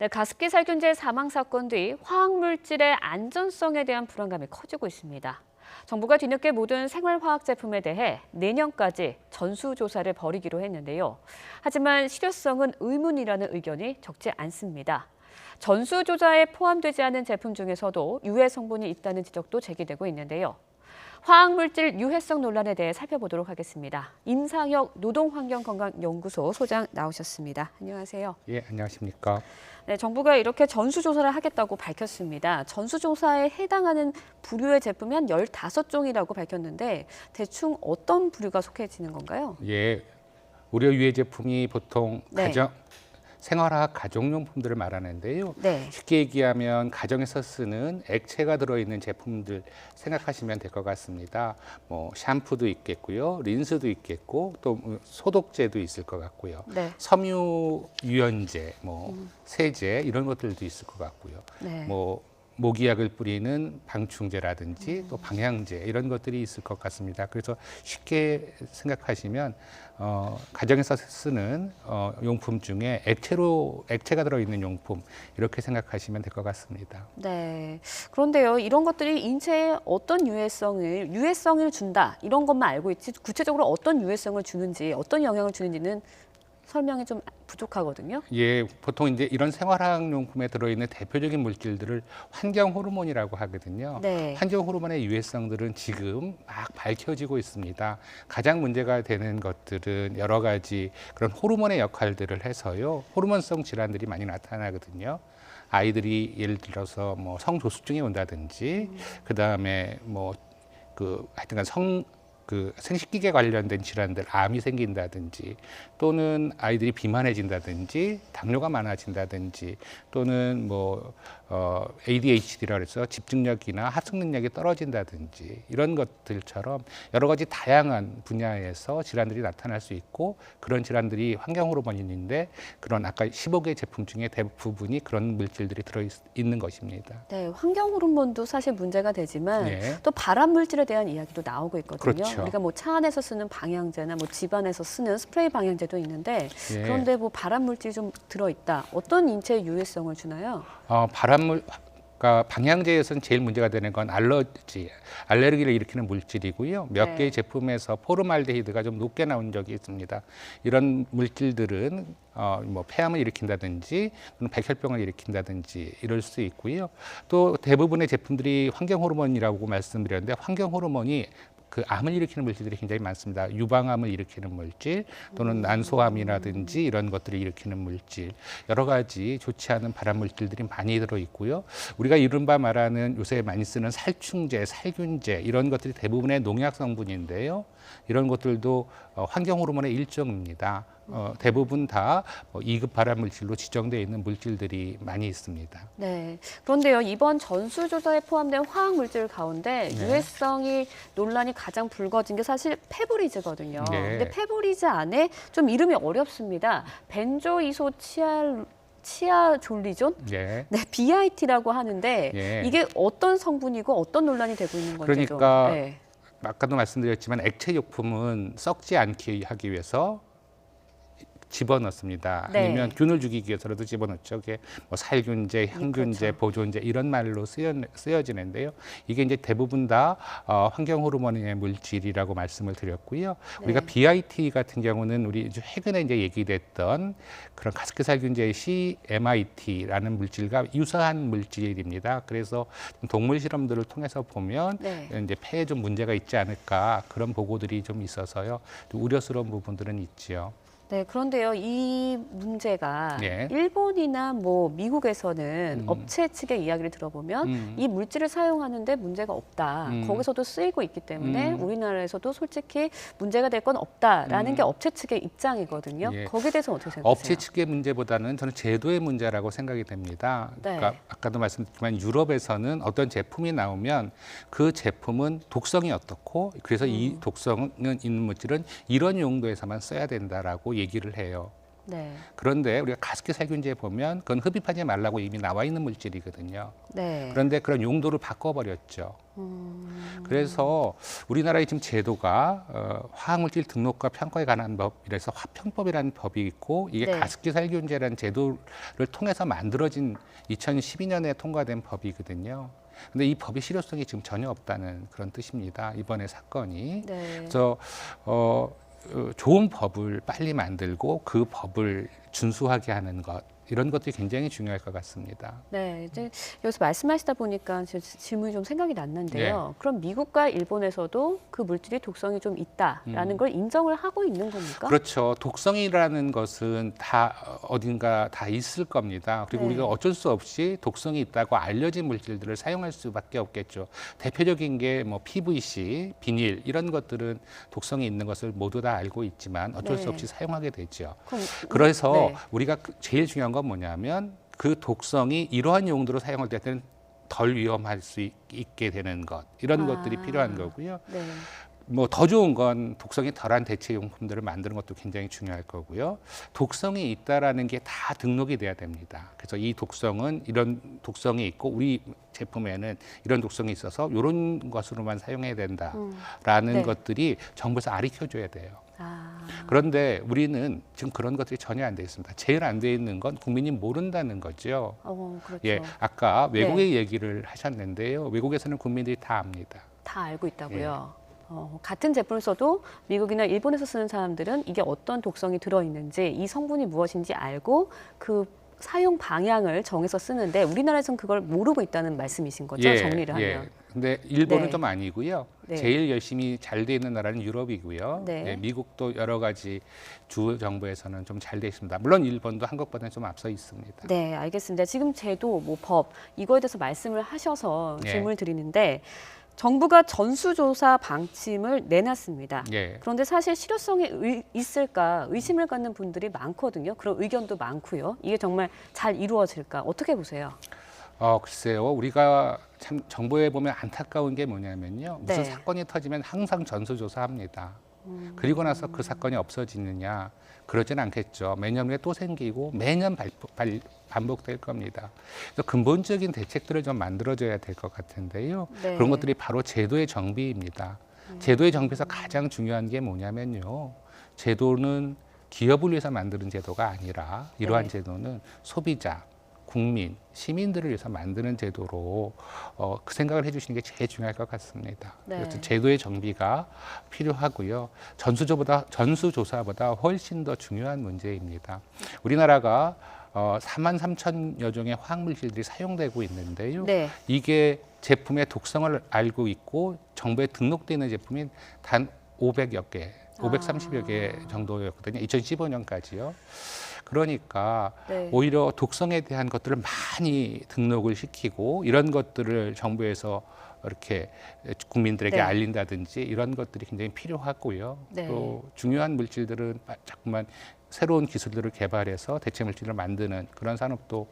네, 가습기 살균제 사망 사건 뒤 화학물질의 안전성에 대한 불안감이 커지고 있습니다. 정부가 뒤늦게 모든 생활화학 제품에 대해 내년까지 전수조사를 벌이기로 했는데요. 하지만 실효성은 의문이라는 의견이 적지 않습니다. 전수조사에 포함되지 않은 제품 중에서도 유해 성분이 있다는 지적도 제기되고 있는데요. 화학물질 유해성 논란에 대해 살펴보도록 하겠습니다. 임상혁 노동환경건강연구소 소장 나오셨습니다. 안녕하세요. 예, 안녕하십니까. 네, 정부가 이렇게 전수조사를 하겠다고 밝혔습니다. 전수조사에 해당하는 부류의 제품이 한 15종이라고 밝혔는데 대충 어떤 부류가 속해지는 건가요? 예, 의료 유해 제품이 보통 네. 생활화학 가정용품들을 말하는데요. 네. 쉽게 얘기하면 가정에서 쓰는 액체가 들어있는 제품들 생각하시면 될 것 같습니다. 뭐 샴푸도 있겠고요, 린스도 있겠고, 또 소독제도 있을 것 같고요. 네. 섬유 유연제, 뭐 세제 이런 것들도 있을 것 같고요. 네. 뭐 모기약을 뿌리는 방충제라든지 또 방향제 이런 것들이 있을 것 같습니다. 그래서 쉽게 생각하시면 가정에서 쓰는 용품 중에 액체가 들어있는 용품 이렇게 생각하시면 될 것 같습니다. 네. 그런데요, 이런 것들이 인체에 어떤 유해성을 준다 이런 것만 알고 있지 구체적으로 어떤 유해성을 주는지 어떤 영향을 주는지는 설명이 좀 부족하거든요. 예, 보통 이제 이런 생활화학 용품에 들어있는 대표적인 물질들을 환경 호르몬이라고 하거든요. 네. 환경 호르몬의 유해성들은 지금 막 밝혀지고 있습니다. 가장 문제가 되는 것들은 여러 가지 그런 호르몬의 역할들을 해서요. 호르몬성 질환들이 많이 나타나거든요. 아이들이 예를 들어서 뭐 성조숙증이 온다든지, 그 다음에 뭐 하여튼간 생식기계 관련된 질환들, 암이 생긴다든지, 또는 아이들이 비만해진다든지, 당뇨가 많아진다든지, 또는 ADHD라 그래서 집중력이나 학습 능력이 떨어진다든지, 이런 것들처럼 여러 가지 다양한 분야에서 질환들이 나타날 수 있고, 그런 질환들이 환경 호르몬인데, 그런 아까 15개 제품 중에 대부분이 그런 물질들이 들어있는 것입니다. 네, 환경 호르몬도 사실 문제가 되지만 네. 또 발암 물질에 대한 이야기도 나오고 있거든요. 그렇죠. 우리가 뭐 차 안에서 쓰는 방향제나 뭐 집안에서 쓰는 스프레이 방향제도 있는데 예. 그런데 뭐 발암 물질이 좀 들어있다. 어떤 인체 유해성을 주나요? 그러니까 방향제에서는 제일 문제가 되는 건 알레르기를 일으키는 물질이고요. 몇 네. 개의 제품에서 포름알데히드가 좀 높게 나온 적이 있습니다. 이런 물질들은 폐암을 일으킨다든지 또는 백혈병을 일으킨다든지 이럴 수 있고요. 또 대부분의 제품들이 환경 호르몬이라고 말씀드렸는데 환경 호르몬이 그 암을 일으키는 물질들이 굉장히 많습니다. 유방암을 일으키는 물질 또는 난소암이라든지 이런 것들을 일으키는 물질, 여러 가지 좋지 않은 발암 물질들이 많이 들어 있고요. 우리가 이른바 말하는 요새 많이 쓰는 살충제, 살균제 이런 것들이 대부분의 농약 성분인데요. 이런 것들도 환경 호르몬의 일종입니다. 대부분 다 2급 발암 물질로 지정되어 있는 물질들이 많이 있습니다. 네. 그런데요, 이번 전수조사에 포함된 화학 물질 가운데 네. 유해성이 논란이 가장 불거진 게 사실 페브리즈거든요. 네. 근데 페브리즈 안에 좀 이름이 어렵습니다. 벤조이소 치아졸리존? 예. 네, BIT라고 하는데 예. 이게 어떤 성분이고 어떤 논란이 되고 있는 건지 그러니까 네. 아까도 말씀드렸지만 액체 용품은 썩지 않게 하기 위해서 집어넣습니다. 네. 아니면 균을 죽이기 위해서라도 집어넣죠. 그게 뭐 살균제, 향균제, 그렇죠. 보존제 이런 말로 쓰여지는데요. 이게 이제 대부분 다 환경 호르몬의 물질이라고 말씀을 드렸고요. 네. 우리가 BIT 같은 경우는 우리 최근에 이제 얘기됐던 그런 가습기 살균제의 CMIT라는 물질과 유사한 물질입니다. 그래서 동물 실험들을 통해서 보면 네. 이제 폐에 좀 문제가 있지 않을까 그런 보고들이 좀 있어서요. 좀 우려스러운 부분들은 있지요. 네, 그런데요, 이 문제가 예. 일본이나 뭐 미국에서는 업체 측의 이야기를 들어보면 이 물질을 사용하는데 문제가 없다. 거기서도 쓰이고 있기 때문에 우리나라에서도 솔직히 문제가 될 건 없다라는 게 업체 측의 입장이거든요. 예. 거기에 대해서는 어떻게 생각하세요? 업체 측의 문제보다는 저는 제도의 문제라고 생각이 됩니다. 네. 그러니까 아까도 말씀드렸지만 유럽에서는 어떤 제품이 나오면 그 제품은 독성이 어떻고 그래서 이 독성은 있는 물질은 이런 용도에서만 써야 된다라고 얘기를 해요. 네. 그런데 우리가 가습기 살균제에 보면 그건 흡입하지 말라고 이미 나와 있는 물질이거든요. 네. 그런데 그런 용도를 바꿔버렸죠. 그래서 우리나라의 지금 제도가 화학물질 등록과 평가에 관한 법, 이래서 화평법이라는 법이 있고 이게 네. 가습기 살균제라는 제도를 통해서 만들어진 2012년에 통과된 법이거든요. 근데 이 법의 실효성이 지금 전혀 없다는 그런 뜻입니다. 이번에 사건이. 네. 그래서 좋은 법을 빨리 만들고 그 법을 준수하게 하는 것, 이런 것들이 굉장히 중요할 것 같습니다. 네, 이제 여기서 말씀하시다 보니까 질문이 좀 생각이 났는데요. 그럼 미국과 일본에서도 그 물질이 독성이 좀 있다라는 걸 인정을 하고 있는 겁니까? 그렇죠. 독성이라는 것은 다 어딘가 다 있을 겁니다. 그리고 네. 우리가 어쩔 수 없이 독성이 있다고 알려진 물질들을 사용할 수밖에 없겠죠. 대표적인 게 뭐 PVC, 비닐 이런 것들은 독성이 있는 것을 모두 다 알고 있지만 어쩔 수 네. 없이 사용하게 되죠. 그럼, 그래서 네. 우리가 제일 중요한 건 뭐냐면 그 독성이 이러한 용도로 사용할 때는 덜 위험할 수 있게 되는 것, 이런 것들이 필요한 거고요. 네. 뭐 더 좋은 건 독성이 덜한 대체용품들을 만드는 것도 굉장히 중요할 거고요. 독성이 있다라는 게 다 등록이 돼야 됩니다. 그래서 이 독성은 이런 독성이 있고 우리 제품에는 이런 독성이 있어서 이런 것으로만 사용해야 된다라는 네. 것들이 정부에서 아리켜줘야 돼요. 아, 그런데 우리는 지금 그런 것들이 전혀 안 돼 있습니다. 제일 안 돼 있는 건 국민이 모른다는 거죠. 그렇죠. 예, 아까 외국의 얘기를 하셨는데요. 외국에서는 국민들이 다 압니다. 다 알고 있다고요. 같은 제품을 써도 미국이나 일본에서 쓰는 사람들은 이게 어떤 독성이 들어있는지, 이 성분이 무엇인지 알고 그 사용 방향을 정해서 쓰는데 우리나라에서는 그걸 모르고 있다는 말씀이신 거죠? 정리를 하면. 근데 일본은 네. 좀 아니고요. 네. 제일 열심히 잘 돼 있는 나라는 유럽이고요. 네. 예, 미국도 여러 가지 주 정부에서는 좀 잘 돼 있습니다. 물론 일본도 한국보다는 좀 앞서 있습니다. 네, 알겠습니다. 지금 제도, 뭐 법, 이거에 대해서 말씀을 하셔서 예. 질문을 드리는데 정부가 전수조사 방침을 내놨습니다. 예. 그런데 사실 실효성이 있을까 의심을 갖는 분들이 많거든요. 그런 의견도 많고요. 이게 정말 잘 이루어질까? 어떻게 보세요? 글쎄요. 우리가 참 정부에 보면 안타까운 게 뭐냐면요. 무슨 네. 사건이 터지면 항상 전수조사합니다. 그리고 나서 그 사건이 없어지느냐? 그러진 않겠죠. 매년 또 생기고 매년 반복될 겁니다. 그래서 근본적인 대책들을 좀 만들어줘야 될 것 같은데요. 네. 그런 것들이 바로 제도의 정비입니다. 제도의 정비에서 가장 중요한 게 뭐냐면요. 제도는 기업을 위해서 만드는 제도가 아니라 이러한 네. 제도는 소비자, 국민, 시민들을 위해서 만드는 제도로 그 생각을 해주시는 게 제일 중요할 것 같습니다. 네. 그래서 제도의 정비가 필요하고요. 전수조사보다 훨씬 더 중요한 문제입니다. 우리나라가 4만 3천여 종의 화학물질들이 사용되고 있는데요. 네. 이게 제품의 독성을 알고 있고 정부에 등록되어 있는 제품이 단 500여 개, 530여 개 정도였거든요. 2015년까지요. 그러니까 네. 오히려 독성에 대한 것들을 많이 등록을 시키고 이런 것들을 정부에서 이렇게 국민들에게 네. 알린다든지 이런 것들이 굉장히 필요하고요. 네. 또 중요한 물질들은 자꾸만 새로운 기술들을 개발해서 대체 물질을 만드는 그런 산업도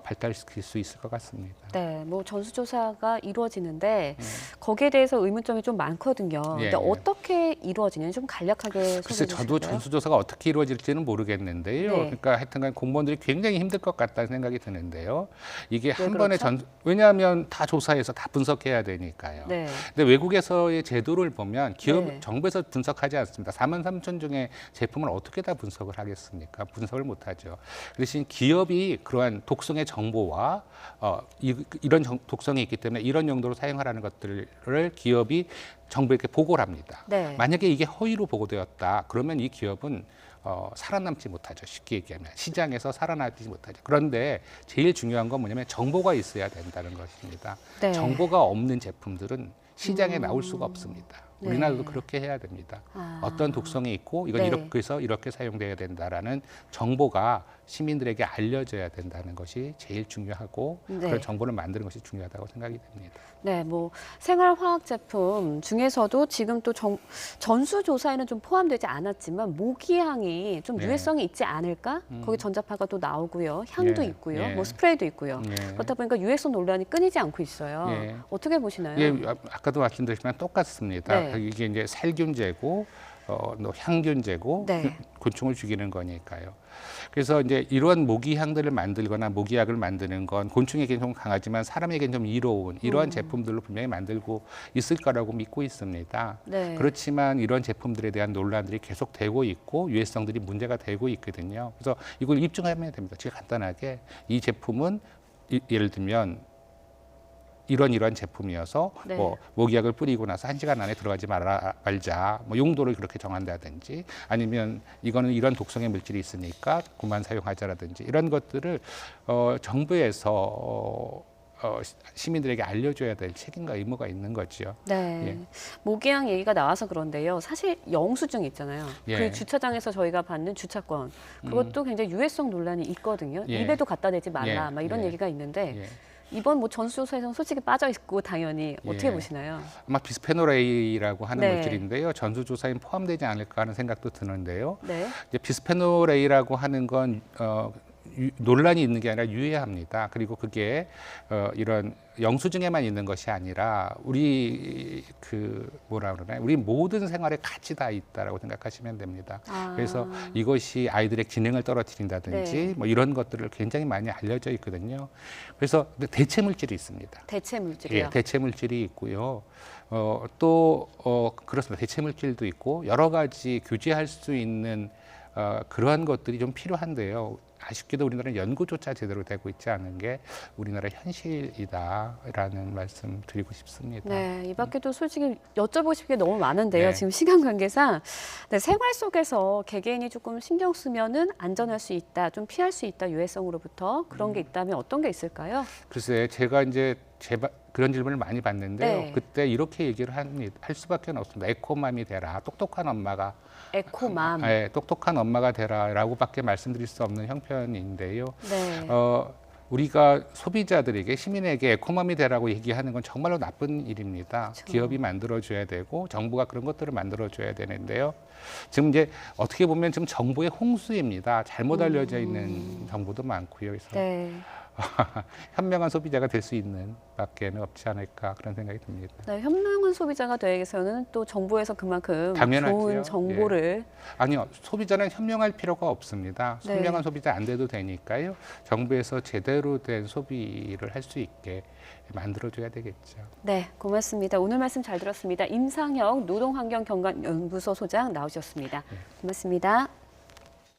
발달시킬 수 있을 것 같습니다. 네, 뭐 전수조사가 이루어지는데 거기에 대해서 의문점이 좀 많거든요. 예, 근데 예. 어떻게 이루어지는지 좀 간략하게 소개해 글쎄 주실까요? 저도 전수조사가 어떻게 이루어질지는 모르겠는데요. 네. 그러니까 하여튼간 공무원들이 굉장히 힘들 것 같다는 생각이 드는데요. 이게 한 번에 그렇죠? 왜냐하면 다 조사해서 다 분석해야 되니까요. 네. 근데 외국에서의 제도를 보면 기업 네. 정부에서 분석하지 않습니다. 4만 3천 종의 제품을 어떻게 다 분석을 하겠습니까? 분석을 못 하죠. 그 대신 기업이 그러한 독성의 정보와 이런 독성이 있기 때문에 이런 용도로 사용하라는 것들을 기업이 정부에게 보고를 합니다. 네. 만약에 이게 허위로 보고되었다. 그러면 이 기업은 살아남지 못하죠. 쉽게 얘기하면 시장에서 살아남지 못하죠. 그런데 제일 중요한 건 뭐냐면 정보가 있어야 된다는 것입니다. 네. 정보가 없는 제품들은 시장에 나올 수가 없습니다. 네. 우리나라도 그렇게 해야 됩니다. 어떤 독성이 있고 이건 네. 이렇게 해서 이렇게 사용돼야 된다라는 정보가 시민들에게 알려져야 된다는 것이 제일 중요하고 네. 그런 정보를 만드는 것이 중요하다고 생각이 됩니다. 네, 뭐 생활화학 제품 중에서도 지금 또 전수조사에는 좀 포함되지 않았지만 모기향이 좀 네. 유해성이 있지 않을까? 거기 전자파가 또 나오고요, 향도 예, 있고요, 예. 뭐 스프레이도 있고요. 예. 그렇다 보니까 유해성 논란이 끊이지 않고 있어요. 예. 어떻게 보시나요? 예, 아까도 말씀드렸지만 똑같습니다. 네. 이게 이제 살균제고 향균제고 네. 곤충을 죽이는 거니까요. 그래서 이제 이러한 모기향들을 만들거나 모기약을 만드는 건 곤충에게는 좀 강하지만 사람에게는 좀 이로운 이러한 제품들로 분명히 만들고 있을 거라고 믿고 있습니다. 네. 그렇지만 이런 제품들에 대한 논란들이 계속되고 있고 유해성들이 문제가 되고 있거든요. 그래서 이걸 입증하면 됩니다. 제가 간단하게 이 제품은 예를 들면 이런 제품이어서 네. 뭐 모기약을 뿌리고 나서 1시간 안에 들어가지 말자 뭐 용도를 그렇게 정한다든지 아니면 이거는 이런 독성의 물질이 있으니까 그만 사용하자라든지 이런 것들을 정부에서 시민들에게 알려줘야 될 책임과 의무가 있는 거죠. 네. 예. 모기향 얘기가 나와서 그런데요. 사실 영수증 있잖아요. 예. 그 주차장에서 저희가 받는 주차권. 그것도 굉장히 유해성 논란이 있거든요. 예. 입에도 갖다 대지 말라. 예. 막 이런 예. 얘기가 있는데 예. 이번 뭐 전수조사에서는 솔직히 빠져 있고 당연히 어떻게 예. 보시나요? 아마 비스페놀 A라고 하는 네. 물질인데요. 전수조사에 포함되지 않을까 하는 생각도 드는데요. 네. 이제 비스페놀 A라고 하는 건 논란이 있는 게 아니라 유해합니다. 그리고 그게 이런 영수증에만 있는 것이 아니라 우리 뭐라 그러나요? 우리 모든 생활에 같이 다 있다라고 생각하시면 됩니다. 아. 그래서 이것이 아이들의 기능을 떨어뜨린다든지 네. 뭐 이런 것들을 굉장히 많이 알려져 있거든요. 그래서 대체 물질이 있습니다. 대체 물질이요. 예, 대체 물질이 있고요. 그렇습니다. 대체 물질도 있고 여러 가지 규제할 수 있는 그러한 것들이 좀 필요한데요. 아쉽게도 우리나라는 연구조차 제대로 되고 있지 않은 게 우리나라 현실이다라는 말씀 드리고 싶습니다. 네, 이 밖에도 솔직히 여쭤보고 싶은 게 너무 많은데요. 네. 지금 시간 관계상 네, 생활 속에서 개개인이 조금 신경 쓰면은 안전할 수 있다, 좀 피할 수 있다, 유해성으로부터 그런 게 있다면 어떤 게 있을까요? 글쎄, 제가 이제 그런 질문을 많이 받는데요. 네. 그때 이렇게 얘기를 할 수밖에 없습니다. 에코맘이 되라. 똑똑한 엄마가 에코맘. 똑똑한 엄마가 되라라고밖에 말씀드릴 수 없는 형편인데요. 네. 우리가 소비자들에게 시민에게 에코맘이 되라고 얘기하는 건 정말로 나쁜 일입니다. 그렇죠. 기업이 만들어줘야 되고 정부가 그런 것들을 만들어줘야 되는데요. 지금 이제 어떻게 보면 지금 정보의 홍수입니다. 잘못 알려져 있는 정보도 많고요. 그래서 네. 현명한 소비자가 될 수 있는 밖에는 없지 않을까 그런 생각이 듭니다. 네, 현명한 소비자가 되기 위해서는 또 정부에서 그만큼 당연하지요. 좋은 정보를 아니요, 소비자는 현명할 필요가 없습니다. 네. 현명한 소비자 안 돼도 되니까요. 정부에서 제대로 된 소비를 할 수 있게 만들어줘야 되겠죠. 네, 고맙습니다. 오늘 말씀 잘 들었습니다. 임상혁 노동환경경관연구소 소장 나오셨습니다. 고맙습니다.